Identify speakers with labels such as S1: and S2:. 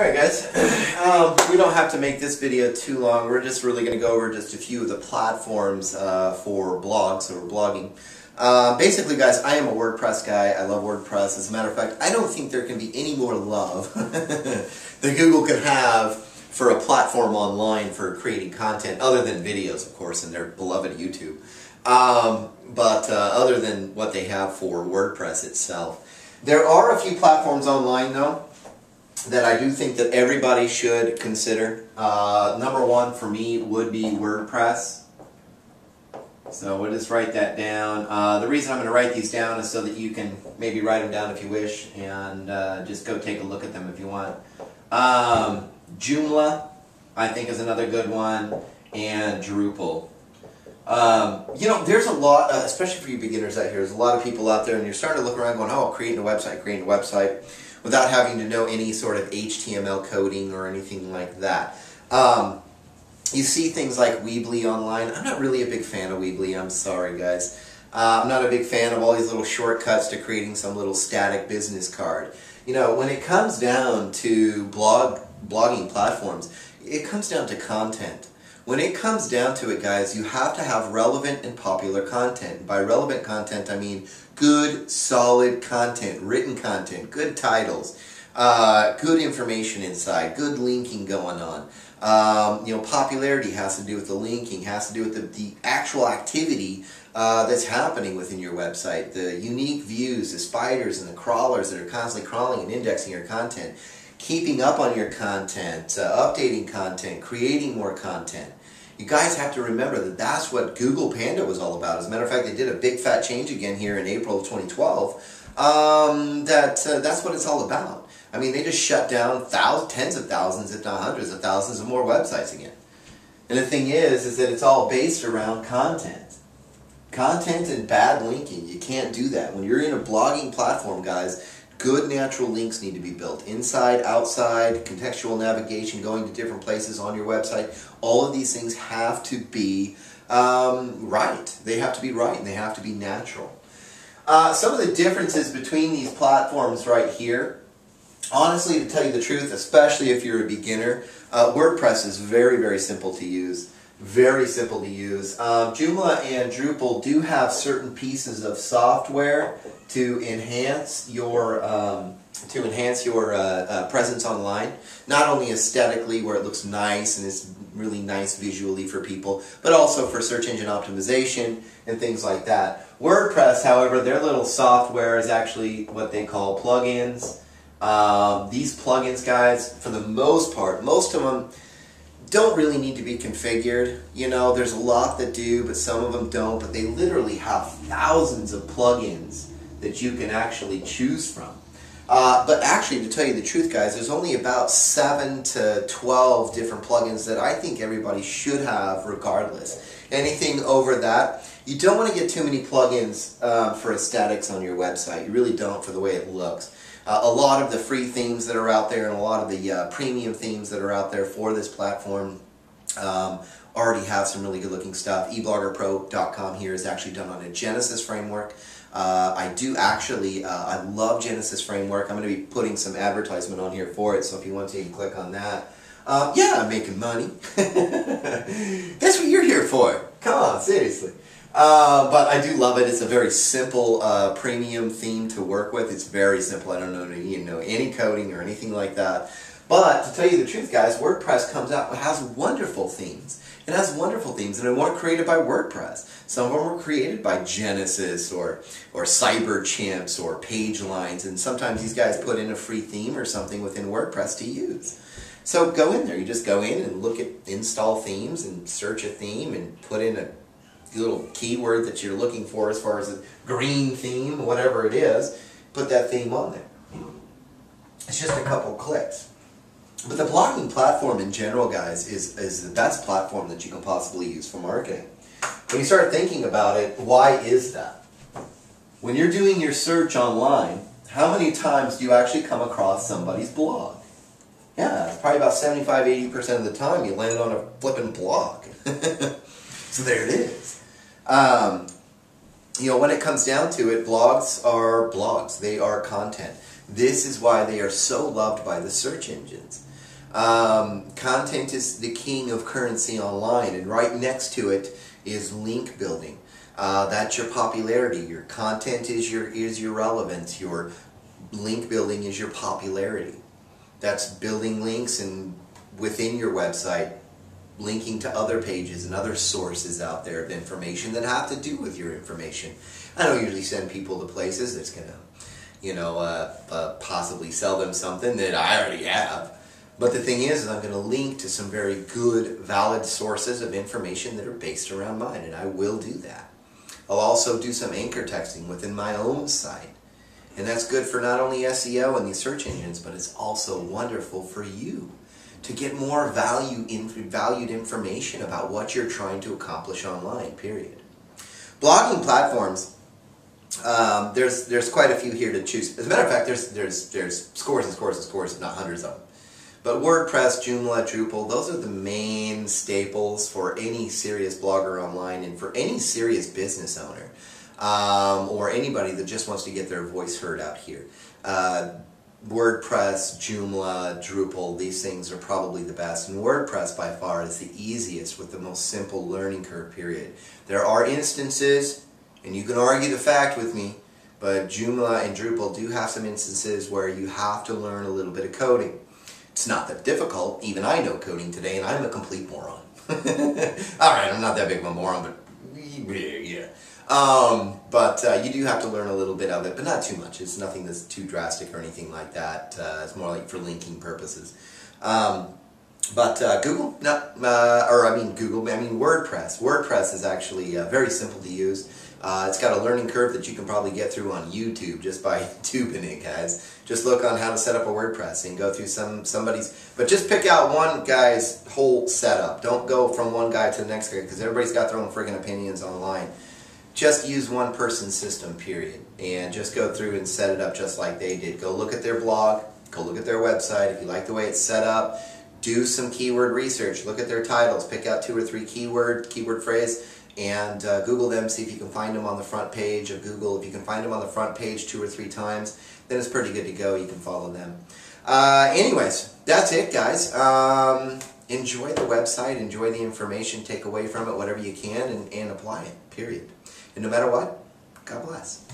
S1: Alright guys, we don't have to make this video too long. We're just really going to go over just a few of the platforms for blogs or blogging. Basically guys, I am a WordPress guy. I love WordPress. As a matter of fact, I don't think there can be any more love that Google can have for a platform online for creating content, other than videos of course, and their beloved YouTube. But other than what they have for WordPress itself. There are a few platforms online though that I do think that everybody should consider. Number one for me would be WordPress. So we'll just write that down. The reason I'm going to write these down is so that you can maybe write them down if you wish and just go take a look at them if you want. Joomla, I think, is another good one, and Drupal. You know, there's a lot, especially for you beginners out here, there's a lot of people out there and you're starting to look around going, oh, creating a website, without having to know any sort of HTML coding or anything like that. You see things like Weebly online. I'm not really a big fan of Weebly, I'm sorry guys. I'm not a big fan of all these little shortcuts to creating some little static business card. You know, when it comes down to blogging platforms, it comes down to content. When it comes down to it, guys, you have to have relevant and popular content. By relevant content, I mean good, solid content, written content, good titles, good information inside, good linking going on. You know, popularity has to do with the linking, has to do with the actual activity that's happening within your website, the unique views, the spiders and the crawlers that are constantly crawling and indexing your content. Keeping up on your content, updating content, creating more content. You guys have to remember that that's what Google Panda was all about. As a matter of fact, they did a big fat change again here in April of 2012. That's what it's all about. I mean, they just shut down tens of thousands, if not hundreds of thousands of more websites again. And the thing is that it's all based around content. Content and bad linking. You can't do that. When you're in a blogging platform, guys, good natural links need to be built. Inside, outside, contextual navigation, going to different places on your website. All of these things have to be right. They have to be right and they have to be natural. Some of the differences between these platforms right here, honestly, to tell you the truth, especially if you're a beginner, WordPress is very, very simple to use. Very simple to use. Joomla and Drupal do have certain pieces of software to enhance your presence online. Not only aesthetically, where it looks nice and it's really nice visually for people, but also for search engine optimization and things like that. WordPress, however, their little software is actually what they call plugins. These plugins, guys, for the most part, most of them don't really need to be configured. You know, there's a lot that do, but some of them don't. But they literally have thousands of plugins that you can actually choose from. But actually, to tell you the truth, guys, there's only about 7 to 12 different plugins that I think everybody should have regardless. Anything over that, you don't want to get too many plugins for aesthetics on your website. You really don't, for the way it looks. A lot of the free themes that are out there and a lot of the premium themes that are out there for this platform already have some really good looking stuff. eBloggerPro.com here is actually done on a Genesis framework. I do actually, I love Genesis framework. I'm going to be putting some advertisement on here for it, so if you want to, you can click on that. Yeah, I'm making money. That's what you're here for. Come on, seriously. But I do love it. It's a very simple premium theme to work with. It's very simple. I don't know any coding or anything like that. But to tell you the truth, guys, WordPress comes out and has wonderful themes. It has wonderful themes, and they weren't created by WordPress. Some of them were created by Genesis or CyberChimps or PageLines, and sometimes these guys put in a free theme or something within WordPress to use. So go in there. You just go in and look at install themes and search a theme and put in a little keyword that you're looking for as far as a green theme, whatever it is, put that theme on there. It's just a couple clicks. But the blogging platform in general, guys, is the best platform that you can possibly use for marketing. When you start thinking about it, why is that? When you're doing your search online, how many times do you actually come across somebody's blog? Yeah, it's probably about 75–80% of the time you land on a flippin' blog. So there it is. You know, when it comes down to it, blogs are blogs. They are content. This is why they are so loved by the search engines. Content is the king of currency online, and right next to it is link building. That's your popularity. Your content is your relevance. Your link building is your popularity. That's building links and within your website, linking to other pages and other sources out there of information that have to do with your information. I don't usually send people to places that's going to, possibly sell them something that I already have. But the thing is I'm going to link to some very good, valid sources of information that are based around mine, and I will do that. I'll also do some anchor texting within my own site. And that's good for not only SEO and these search engines, but it's also wonderful for you to get more valued information about what you're trying to accomplish online, period. Blogging platforms, there's quite a few here to choose. As a matter of fact, there's scores and scores and scores, if not hundreds of them. But WordPress, Joomla, Drupal, those are the main staples for any serious blogger online and for any serious business owner. Or anybody that just wants to get their voice heard out here. WordPress, Joomla, Drupal, these things are probably the best. And WordPress by far is the easiest with the most simple learning curve, period. There are instances, and you can argue the fact with me, but Joomla and Drupal do have some instances where you have to learn a little bit of coding. It's not that difficult. Even I know coding today, and I'm a complete moron. Alright, I'm not that big of a moron, but yeah. You do have to learn a little bit of it, but not too much. It's nothing that's too drastic or anything like that. It's more like for linking purposes. Google, WordPress. WordPress is actually very simple to use. It's got a learning curve that you can probably get through on YouTube just by tubing it, guys. Just look on how to set up a WordPress and go through somebody's, but just pick out one guy's whole setup. Don't go from one guy to the next guy, because everybody's got their own friggin' opinions online. Just use one person's system, period, and just go through and set it up just like they did. Go look at their blog, go look at their website. If you like the way it's set up, do some keyword research. Look at their titles, pick out 2 or 3 keyword phrase, and Google them, see if you can find them on the front page of Google. If you can find them on the front page 2 or 3 times, then it's pretty good to go. You can follow them. Anyways, that's it, guys. Enjoy the website, enjoy the information, take away from it whatever you can, and apply it, period. And no matter what, God bless.